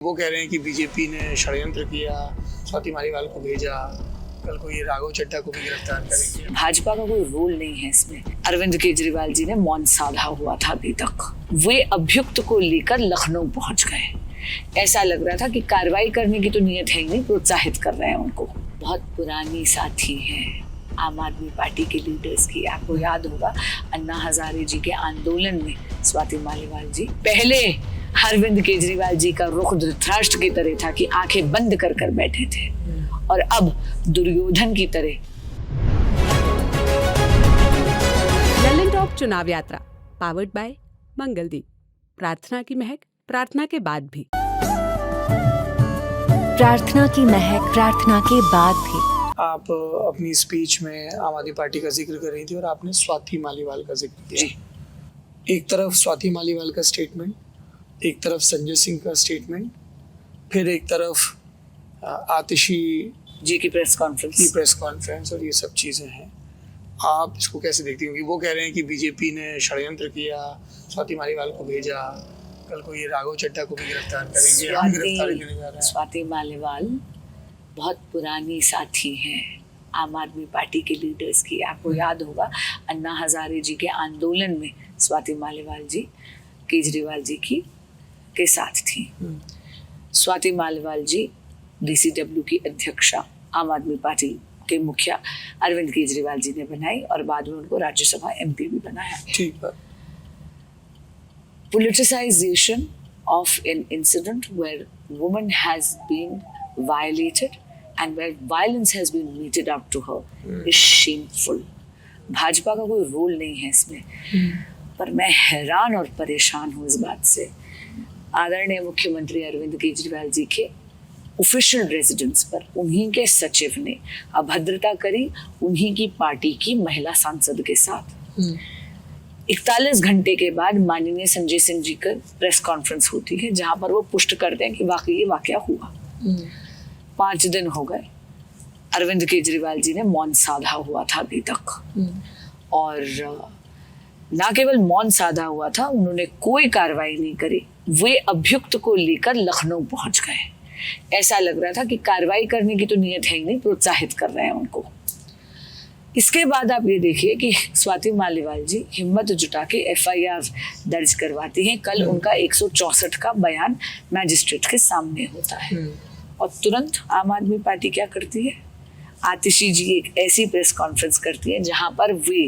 वो कह रहे हैं कि बीजेपी ने षड्यंत्र किया, स्वाति मालीवाल को भेजा, कल को ये राघव चड्ढा को भी गिरफ्तार करेंगे। भाजपा का कोई रोल नहीं है इसमें। अरविंद केजरीवाल जी ने मौन साधा हुआ था अभी तक। वे अभियुक्त को लेकर लखनऊ पहुंच गए। ऐसा लग रहा था कि कार्रवाई करने की तो नियत है ही नहीं, प्रोत्साहित कर रहे हैं उनको। बहुत पुरानी साथी है आम आदमी पार्टी के लीडर्स की। आपको याद होगा अन्ना हजारे जी के आंदोलन में स्वाति मालीवाल जी पहले अरविंद केजरीवाल जी का रुख धृतराष्ट्र की तरह था कि आंखें बंद कर कर बैठे थे, और अब दुर्योधन की तरह। ललन टॉप चुनाव यात्रा पावर्ड बाय मंगलदीप। प्रार्थना की महक प्रार्थना के बाद भी। प्रार्थना की महक प्रार्थना के बाद भी। आप अपनी स्पीच में आम आदमी पार्टी का जिक्र कर रही थी और आपने स्वाति मालीवाल का जिक्र किया। एक तरफ स्वाति मालीवाल का स्टेटमेंट, एक तरफ संजय सिंह का स्टेटमेंट, फिर एक तरफ आतिशी जी की प्रेस कॉन्फ्रेंस और ये सब चीज़ें हैं। आप इसको कैसे देखती हो कि वो कह रहे हैं कि बीजेपी ने षड्यंत्र किया, स्वाति मालीवाल को भेजा, कल को ये राघव चड्ढा को भी गिरफ्तार करेंगे, हम गिरफ्तार करने जा रहे हैं। स्वाति मालीवाल बहुत पुरानी साथी हैं आम आदमी पार्टी के लीडर्स की। आपको याद होगा अन्ना हजारे जी के आंदोलन में स्वाति मालीवाल जी केजरीवाल जी के साथ थी। स्वाति मालीवाल जी DCW की अध्यक्षा आम आदमी पार्टी के मुखिया अरविंद केजरीवाल जी ने बनाई और बाद में उनको राज्यसभा MP भी बनाया। ठीक है। Politicization of an incident where woman has been violated and where violence has been meted out to her is shameful. Bhajpa का कोई रोल नहीं है इसमें। पर मैं हैरान और परेशान हूँ इस बात से। आदरणीय मुख्यमंत्री अरविंद केजरीवाल जी के ऑफिशियल रेजिडेंस पर उन्हीं के सचिव ने अभद्रता करी उन्हीं की पार्टी की महिला सांसद के साथ। 41 घंटे के बाद माननीय संजय सिंह जी का प्रेस कॉन्फ्रेंस होती है जहां पर वो पुष्ट करते हैं कि वाकई ये वाकया हुआ। 5 दिन हो गए, अरविंद केजरीवाल जी ने मौन साधा हुआ था अभी तक, और ना केवल मौन साधा हुआ था, उन्होंने कोई कार्रवाई नहीं करी। वे अभियुक्त को लेकर लखनऊ पहुंच गए। ऐसा लग रहा था कि कार्रवाई करने की तो नियत है ही नहीं, प्रोत्साहित कर रहे हैं उनको। इसके बाद आप ये देखिए कि स्वाति मालीवाल जी हिम्मत जुटा के FIR दर्ज करवाती हैं। कल उनका 164 का बयान मैजिस्ट्रेट के सामने होता है और तुरंत आम आदमी पार्टी क्या करती है, आतिशी जी एक ऐसी प्रेस कॉन्फ्रेंस करती है जहां पर वे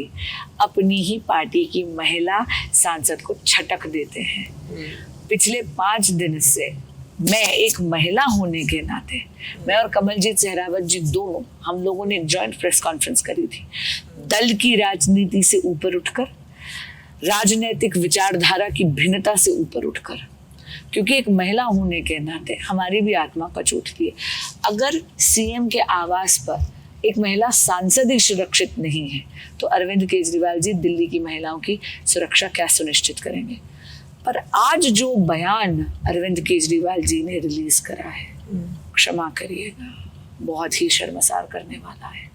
अपनी ही पार्टी की महिला सांसद को छटक देते हैं। पिछले 5 दिन से मैं एक महिला होने के नाते, मैं और कमलजीत सहरावत जी दोनों, हम लोगों ने एक जॉइंट प्रेस कॉन्फ्रेंस करी थी। दल की राजनीति से ऊपर उठकर, राजनीतिक विचारधारा की भिन्नता से ऊपर उठकर, क्योंकि एक महिला होने के नाते हमारी भी आत्मा कच उठती है। अगर CM के आवास पर एक महिला सांसद ही सुरक्षित नहीं है तो अरविंद केजरीवाल जी दिल्ली की महिलाओं की सुरक्षा क्या सुनिश्चित करेंगे। पर आज जो बयान अरविंद केजरीवाल जी ने रिलीज करा है, क्षमा करिएगा, बहुत ही शर्मसार करने वाला है।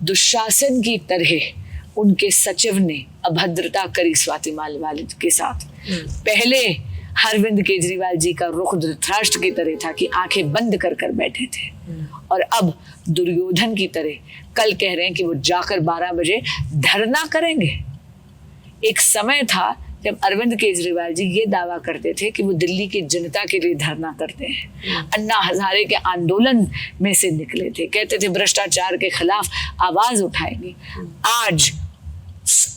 दुशासन की तरह उनके सचिव ने अभद्रता करी स्वाति मालीवाल के साथ। पहले अरविंद केजरीवाल जी का रुख धृतराष्ट्र की तरह था कि आंखें बंद कर कर बैठे थे, और अब दुर्योधन की तरह कल कह रहे हैं कि वो जाकर 12 बजे धरना करेंगे। एक समय था जब अरविंद केजरीवाल जी ये दावा करते थे कि वो दिल्ली की जनता के लिए धरना करते हैं, अन्ना हजारे के आंदोलन में से निकले थे, कहते थे भ्रष्टाचार के खिलाफ आवाज उठाएंगे। आज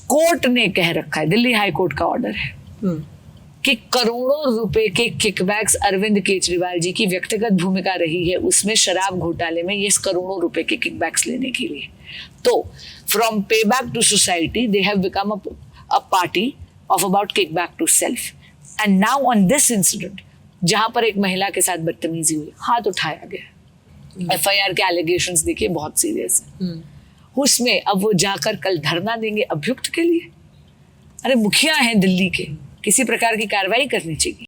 कोर्ट ने कह रखा है, दिल्ली हाई कोर्ट का ऑर्डर है कि करोड़ों रुपए के किकबैक्स अरविंद केजरीवाल जी की व्यक्तिगत भूमिका रही है उसमें, शराब घोटाले में, ये करोड़ों रुपए के किकबैक्स लेने के लिए। तो from pay back to society they have become a party of about kickback to self, and now on this incident जहां पर एक महिला के साथ बदतमीजी हुई, हाथ उठाया गया। FIR के एलिगेशंस देखिए बहुत सीरियस है। उसमें अब वो जाकर कल धरना देंगे अभियुक्त के लिए। अरे मुखिया हैं दिल्ली के, किसी प्रकार की कार्रवाई करनी चाहिए।